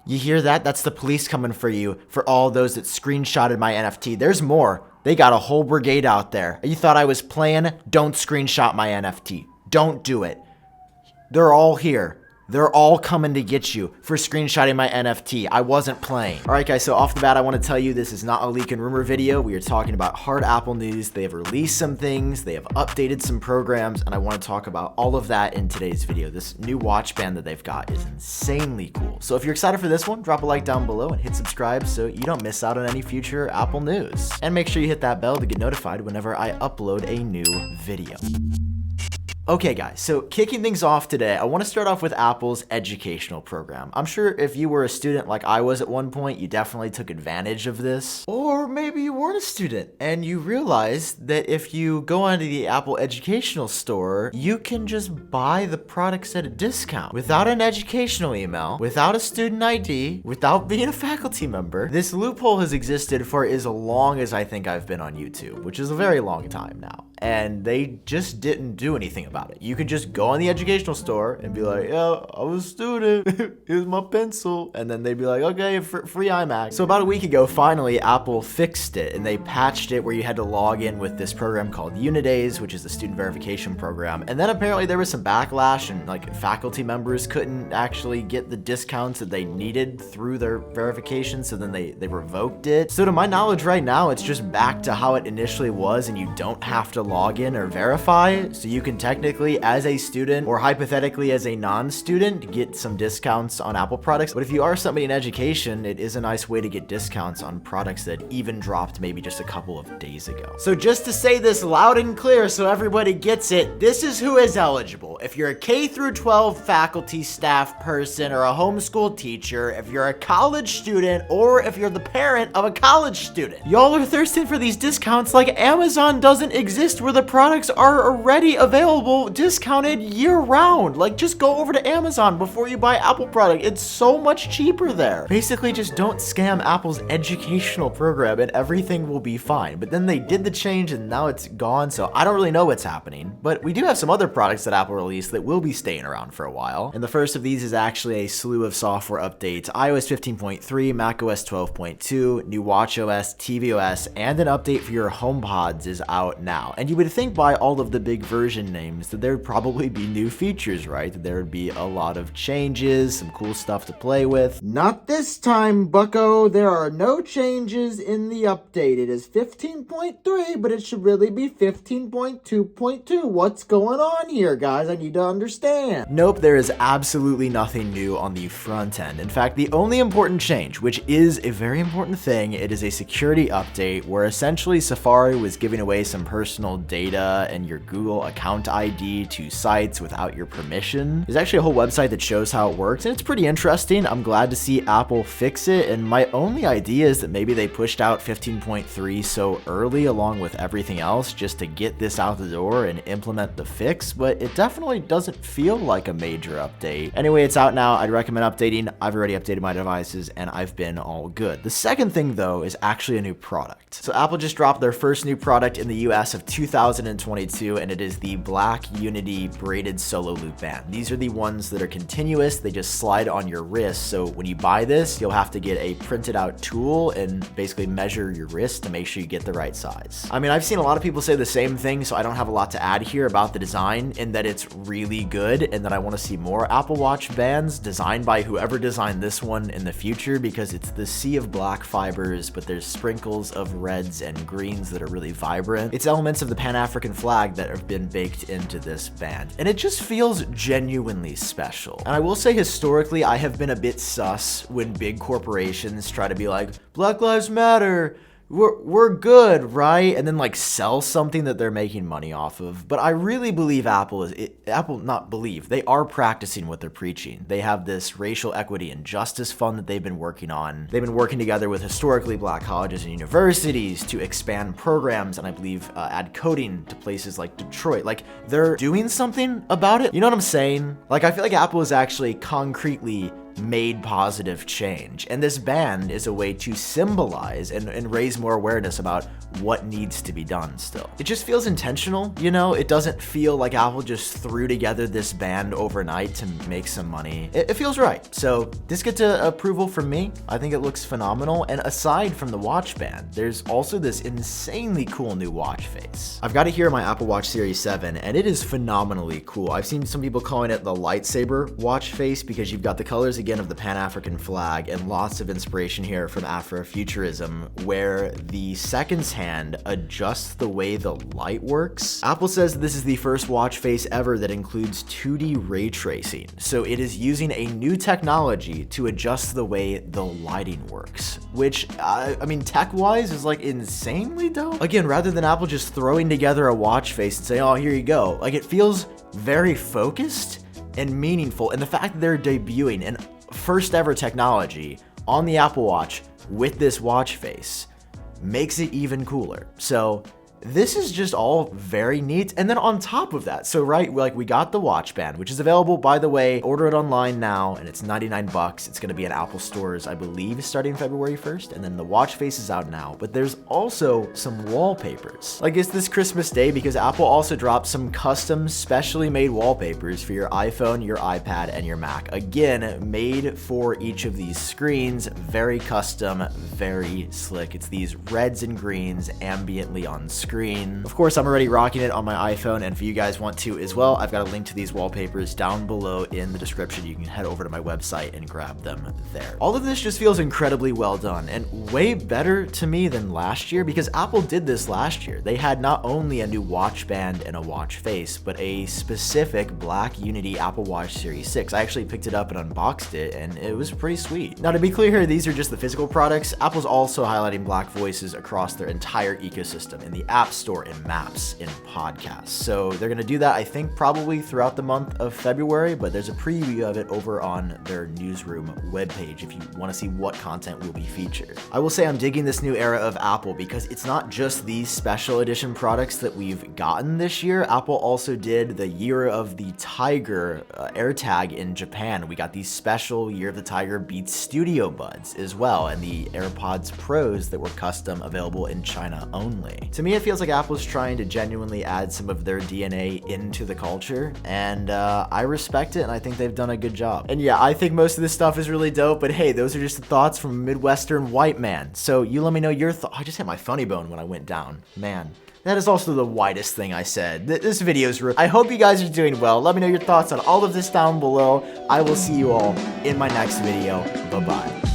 You hear that? That's the police coming for you for all those that screenshotted my NFT. There's more. They got a whole brigade out there. You thought I was playing? Don't screenshot my NFT. Don't do it. They're all here. They're all coming to get you for screenshotting my NFT. I wasn't playing. All right, guys, so off the bat, I want to tell you this is not a leak and rumor video. We are talking about hard Apple news. They have released some things. They have updated some programs, and I want to talk about all of that in today's video. This new watch band that they've got is insanely cool. So if you're excited for this one, drop a like down below and hit subscribe so you don't miss out on any future Apple news. And make sure you hit that bell to get notified whenever I upload a new video. Okay guys, so kicking things off today, I want to start off with Apple's educational program. I'm sure if you were a student like I was at one point, you definitely took advantage of this. Or maybe you weren't a student and you realized that if you go onto the Apple educational store, you can just buy the products at a discount without an educational email, without a student ID, without being a faculty member. This loophole has existed for as long as I think I've been on YouTube, which is a very long time now. And they just didn't do anything about it. You can just go on the educational store and be like, yeah, I was a student, here's my pencil. And then they'd be like, okay, free iMac. So about a week ago, finally, Apple fixed it and they patched it where you had to log in with this program called Unidays, which is the student verification program. And then apparently there was some backlash and like faculty members couldn't actually get the discounts that they needed through their verification. So then they revoked it. So to my knowledge right now, it's just back to how it initially was and you don't have to log in or verify. So you can technically as a student or hypothetically as a non-student get some discounts on Apple products. But if you are somebody in education, it is a nice way to get discounts on products that even dropped maybe just a couple of days ago. So just to say this loud and clear so everybody gets it, this is who is eligible. If you're a K through 12 faculty, staff person, or a homeschool teacher, if you're a college student, or if you're the parent of a college student. Y'all are thirsting for these discounts like Amazon doesn't exist where the products are already available discounted year round. Like just go over to Amazon before you buy Apple product. It's so much cheaper there. Basically just don't scam Apple's educational program and everything will be fine. But then they did the change and now it's gone. So I don't really know what's happening, but we do have some other products that Apple released that will be staying around for a while. And the first of these is actually a slew of software updates. iOS 15.3, macOS 12.2, new watchOS, tvOS, and an update for your HomePods is out now. And you would think by all of the big version names that there'd probably be new features, right? That there would be a lot of changes, some cool stuff to play with. Not this time, bucko. There are no changes in the update. It is 15.3, but it should really be 15.2.2. What's going on here, guys? I need to understand. Nope, there is absolutely nothing new on the front end. In fact, the only important change, which is a very important thing, it is a security update where essentially Safari was giving away some personal data and your Google account ID to sites without your permission. There's actually a whole website that shows how it works and it's pretty interesting. I'm glad to see Apple fix it, and my only idea is that maybe they pushed out 15.3 so early along with everything else just to get this out the door and implement the fix, but it definitely doesn't feel like a major update. Anyway, it's out now. I'd recommend updating. I've already updated my devices and I've been all good. The second thing though is actually a new product. So Apple just dropped their first new product in the US of 2022 and it is the Black Unity braided solo loop band. These are the ones that are continuous. They just slide on your wrist. So when you buy this, you'll have to get a printed out tool and basically measure your wrist to make sure you get the right size. I mean, I've seen a lot of people say the same thing, so I don't have a lot to add here about the design in that it's really good and that I want to see more Apple Watch bands designed by whoever designed this one in the future because it's the sea of black fibers, but there's sprinkles of reds and greens that are really vibrant. It's elements of the Pan-African flag that have been baked into this band, and it just feels genuinely special. And I will say historically, I have been a bit sus when big corporations try to be like, Black Lives Matter, we're good, right? And then like sell something that they're making money off of. But I really believe they are practicing what they're preaching. They have this racial equity and justice fund that they've been working on. They've been working together with historically black colleges and universities to expand programs and I believe add coding to places like Detroit. Like they're doing something about it. You know what I'm saying? Like I feel like Apple is actually concretely made positive change. And this band is a way to symbolize and raise more awareness about what needs to be done still. It just feels intentional, you know? It doesn't feel like Apple just threw together this band overnight to make some money. It feels right. So this gets approval from me. I think it looks phenomenal. And aside from the watch band, there's also this insanely cool new watch face. I've got it here in my Apple Watch Series 7, and it is phenomenally cool. I've seen some people calling it the lightsaber watch face because you've got the colors again of the Pan-African flag and lots of inspiration here from Afrofuturism, where the seconds hand adjusts the way the light works. Apple says this is the first watch face ever that includes 2D ray tracing, so it is using a new technology to adjust the way the lighting works, which I mean tech-wise is like insanely dope. Again, rather than Apple just throwing together a watch face and saying, oh, here you go, like it feels very focused and meaningful, and the fact that they're debuting an first ever technology on the Apple Watch with this watch face makes it even cooler. So this is just all very neat. And then on top of that, so right, like we got the watch band, which is available, by the way, order it online now, and it's 99 bucks. It's gonna be in Apple stores, I believe, starting February 1st, and then the watch face is out now. But there's also some wallpapers. Like it's this Christmas Day because Apple also dropped some custom, specially made wallpapers for your iPhone, your iPad, and your Mac. Again, made for each of these screens, very custom, very slick. It's these reds and greens ambiently on screen. Of course, I'm already rocking it on my iPhone, and if you guys want to as well, I've got a link to these wallpapers down below in the description. You can head over to my website and grab them there. All of this just feels incredibly well done and way better to me than last year, because Apple did this last year. They had not only a new watch band and a watch face, but a specific black Unity Apple Watch Series 6. I actually picked it up and unboxed it, and it was pretty sweet. Now, to be clear here, these are just the physical products. Apple's also highlighting black voices across their entire ecosystem in the App Store, in Maps, in Podcasts. So they're gonna do that, I think, probably throughout the month of February, but there's a preview of it over on their newsroom webpage if you wanna see what content will be featured. I will say I'm digging this new era of Apple because it's not just these special edition products that we've gotten this year. Apple also did the Year of the Tiger AirTag in Japan. We got these special Year of the Tiger Beats Studio Buds as well, and the AirPods Pros that were custom, available in China only. To me, it feels like Apple's trying to genuinely add some of their DNA into the culture, and I respect it, and I think they've done a good job. And yeah, I think most of this stuff is really dope, but hey, those are just the thoughts from a Midwestern white man. So you let me know your thoughts. I just hit my funny bone when I went down. Man, that is also the whitest thing I said. This video's I hope you guys are doing well. Let me know your thoughts on all of this down below. I will see you all in my next video. Bye-bye.